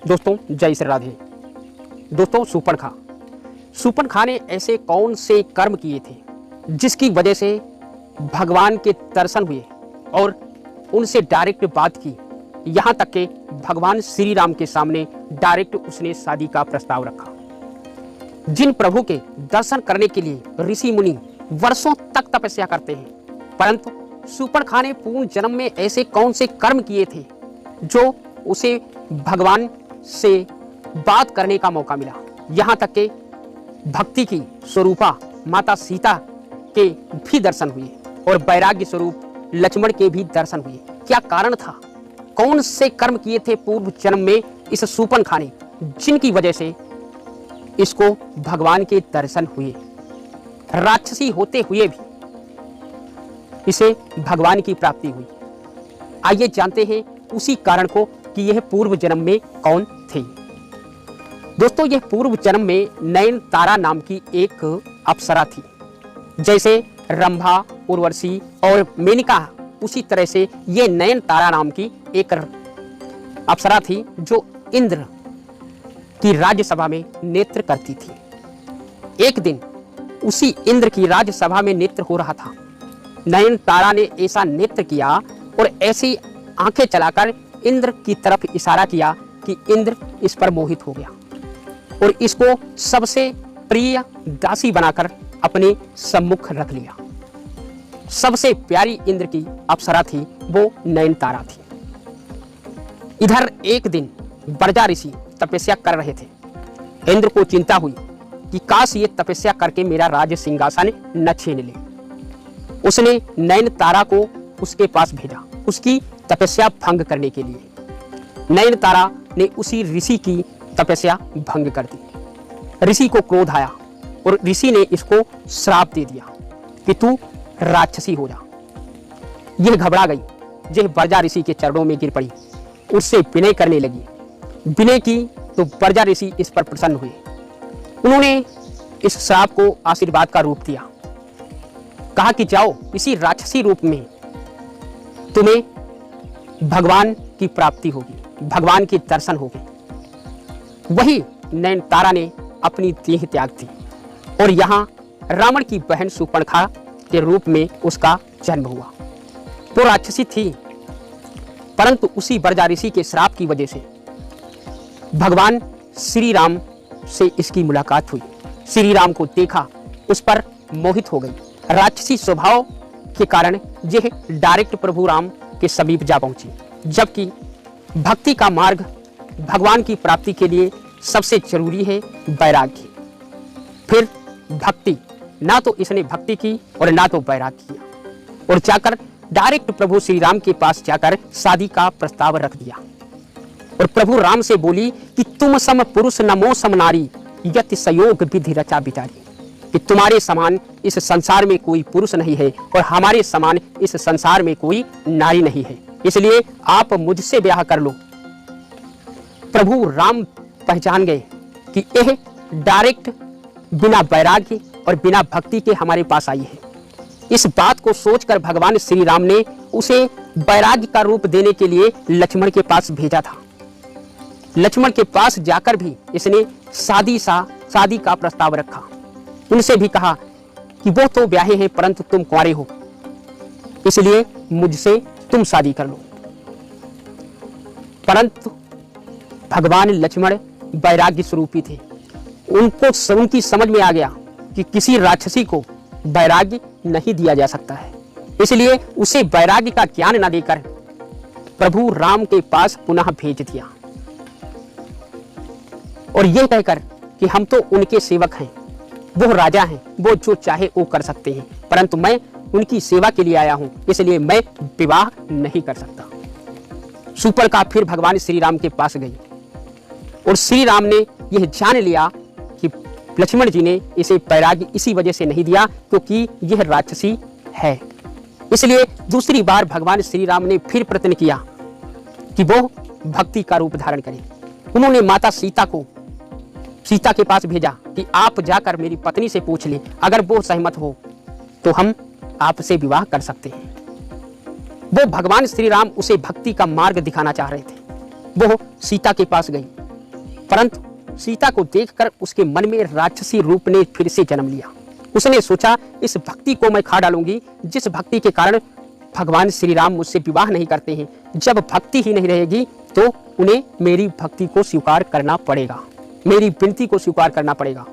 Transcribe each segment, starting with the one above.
दोस्तों जय श्री राधे। दोस्तों शूर्पणखा ने ऐसे कौन से कर्म किए थे जिसकी वजह से भगवान के दर्शन हुए और उनसे डायरेक्ट बात की, यहाँ तक कि भगवान श्री राम के सामने डायरेक्ट उसने शादी का प्रस्ताव रखा। जिन प्रभु के दर्शन करने के लिए ऋषि मुनि वर्षों तक तपस्या करते हैं, परंतु शूर्पणखा ने पूर्ण जन्म में ऐसे कौन से कर्म किए थे जो उसे भगवान से बात करने का मौका मिला। यहाँ तक कि भक्ति की स्वरूपा माता सीता के भी दर्शन हुए और वैराग्य स्वरूप लक्ष्मण के भी दर्शन हुए। क्या कारण था? कौन से कर्म किए थे पूर्व जन्म में इस शूर्पणखा ने, जिनकी वजह से इसको भगवान के दर्शन हुए? राक्षसी होते हुए भी इसे भगवान की प्राप्ति हुई। आइए जानते हैं उसी कारण को कि यह पूर्व जन्म में कौन थे। दोस्तों, यह पूर्व जन्म में नयनतारा नाम की एक अप्सरा थी। जैसे रंभा, उर्वशी और मेनका, उसी तरह से यह नयनतारा नाम की एक अप्सरा थी जो इंद्र की राज्यसभा में नेत्र करती थी। एक दिन उसी इंद्र की राज्यसभा में नेत्र हो रहा था। नयनतारा ने ऐसा नेत्र किया और ऐसी आंखें चलाकर इंद्र की तरफ इशारा किया कि इंद्र इस पर मोहित हो गया और इसको सबसे प्रिय दासी बनाकर अपने सम्मुख रख लिया। सबसे प्यारी इंद्र की अप्सरा थी वो नयनतारा थी। इधर एक दिन बर्जा ऋषि तपस्या कर रहे थे। इंद्र को चिंता हुई कि काश ये तपस्या करके मेरा राज सिंहासन न छीन ले। उसने नयनतारा को उसके पास भेजा उसकी तपस्या भंग करने के लिए। नयनतारा ने उसी ऋषि की तपस्या भंग कर दी। ऋषि को क्रोध आया और ऋषि ने इसको श्राप दे दिया कि तू राक्षसी हो जा। यह घबरा गई। यह बर्जा ऋषि के चरणों में गिर पड़ी, उससे विनय करने लगी। विनय की तो बर्जा ऋषि इस पर प्रसन्न हुए। उन्होंने इस श्राप को आशीर्वाद का रूप दिया। कहा कि जाओ, इसी राक्षसी रूप में तुम्हें भगवान की प्राप्ति होगी, भगवान के दर्शन होंगे। वही नयनतारा ने अपनी देह त्याग दी और यहाँ रावण की बहन शूर्पणखा के रूप में उसका जन्म हुआ। वो राक्षसी थी, परंतु उसी बर्जा ऋषि के श्राप की वजह से भगवान श्री राम से इसकी मुलाकात हुई। श्री राम को देखा, उस पर मोहित हो गई। राक्षसी स्वभाव के कारण यह डायरेक्ट प्रभु राम के समीप जा पहुंची, जबकि भक्ति का मार्ग भगवान की प्राप्ति के लिए सबसे जरूरी है वैराग्य। फिर भक्ति, ना तो इसने भक्ति की और ना तो वैराग्य किया और जाकर डायरेक्ट प्रभु श्री राम के पास जाकर शादी का प्रस्ताव रख दिया और प्रभु राम से बोली कि तुम सम पुरुष नमो सम नारी यति संयोग विधि रचा बिचारी, कि तुम्हारे समान इस संसार में कोई पुरुष नहीं है और हमारे समान इस संसार में कोई नारी नहीं है, इसलिए आप मुझसे ब्याह कर लो। प्रभु राम पहचान गए कि यह डायरेक्ट बिना वैराग्य और बिना भक्ति के हमारे पास आई है। इस बात को सोचकर भगवान श्री राम ने उसे वैराग्य का रूप देने के लिए लक्ष्मण के पास भेजा था। लक्ष्मण के पास जाकर भी इसने शादी का प्रस्ताव रखा। उनसे भी कहा कि वो तो ब्याहे हैं परंतु तुम कुंवारे हो, इसलिए मुझसे तुम शादी कर लो। परंतु भगवान लक्ष्मण वैराग्य स्वरूपी थे। उनकी समझ में आ गया कि किसी राक्षसी को वैराग्य नहीं दिया जा सकता है, इसलिए उसे वैराग्य का ज्ञान न देकर प्रभु राम के पास पुनः भेज दिया और यह कहकर कि हम तो उनके सेवक हैं, वो राजा हैं, वो जो चाहे वो कर सकते हैं, परंतु मैं उनकी सेवा के लिए आया हूं, इसलिए मैं विवाह नहीं कर सकता। शूर्पणखा फिर भगवान श्री राम के पास गई और श्री राम ने यह जान लिया कि लक्ष्मण जी ने इसे वैराग्य इसी वजह से नहीं दिया क्योंकि यह राक्षसी है। इसलिए दूसरी बार भगवान श्री राम ने फिर प्रयत्न किया कि वो भक्ति का रूप धारण करे। उन्होंने माता सीता के पास भेजा कि आप जाकर मेरी पत्नी से पूछ लें, अगर वो सहमत हो तो हम आपसे विवाह कर सकते हैं। वो भगवान श्री राम उसे भक्ति का मार्ग दिखाना चाह रहे थे। वो सीता के पास गई परंतु सीता को देखकर उसके मन में राक्षसी रूप ने फिर से जन्म लिया। उसने सोचा इस भक्ति को मैं खा डालूंगी, जिस भक्ति के कारण भगवान श्री राम मुझसे विवाह नहीं करते हैं। जब भक्ति ही नहीं रहेगी तो उन्हें मेरी भक्ति को स्वीकार करना पड़ेगा, मेरी विनती को स्वीकार करना पड़ेगा,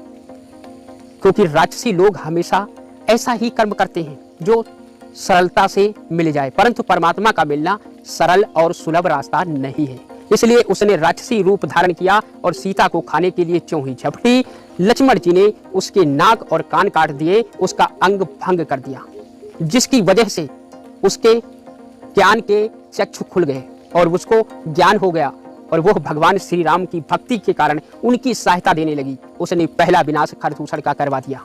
क्योंकि राक्षसी लोग हमेशा ऐसा ही कर्म करते हैं जो सरलता से मिल जाए, परंतु परमात्मा का मिलना सरल और सुलभ रास्ता नहीं है। इसलिए उसने राक्षसी रूप धारण किया और सीता को खाने के लिए त्यों ही झपटी। लक्ष्मण जी ने उसके नाक और कान काट दिए, उसका अंग भंग कर दिया, जिसकी वजह से उसके ज्ञान के चक्षु खुल गए और उसको ज्ञान हो गया और वह भगवान श्री राम की भक्ति के कारण उनकी सहायता देने लगी। उसने पहला विनाश खरदूषण का करवा दिया,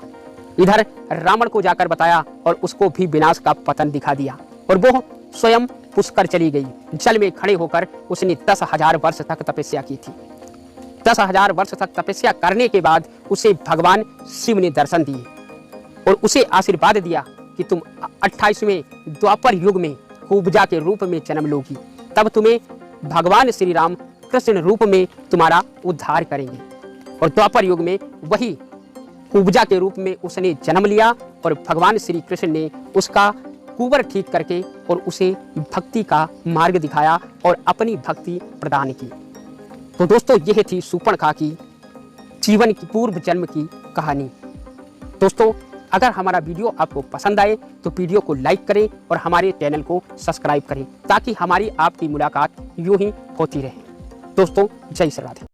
इधर रावण को जाकर बताया और उसको भी विनाश का पतन दिखा दिया और वह स्वयं पुष्कर चली गई। जल में खड़े होकर उसने 10,000 वर्ष तक तपस्या की थी। 10,000 वर्ष तक तपस्या करने के बाद उसे भगवान शिव ने दर्शन दिए और उसे आशीर्वाद दिया कि तुम 28वें द्वापर युग में कुब्जा के रूप में जन्म लोगी, तब तुम्हें भगवान श्री राम कृष्ण रूप में तुम्हारा उद्धार करेंगे। और द्वापर युग में वही कुब्जा के रूप में उसने जन्म लिया और भगवान श्री कृष्ण ने उसका कुंवर ठीक करके और उसे भक्ति का मार्ग दिखाया और अपनी भक्ति प्रदान की। तो दोस्तों, यह थी शूर्पणखा की जीवन की पूर्व जन्म की कहानी। दोस्तों, अगर हमारा वीडियो आपको पसंद आए तो वीडियो को लाइक करें और हमारे चैनल को सब्सक्राइब करें, ताकि हमारी आपकी मुलाकात यूं ही होती रहे। दोस्तों, जय श्री राधे।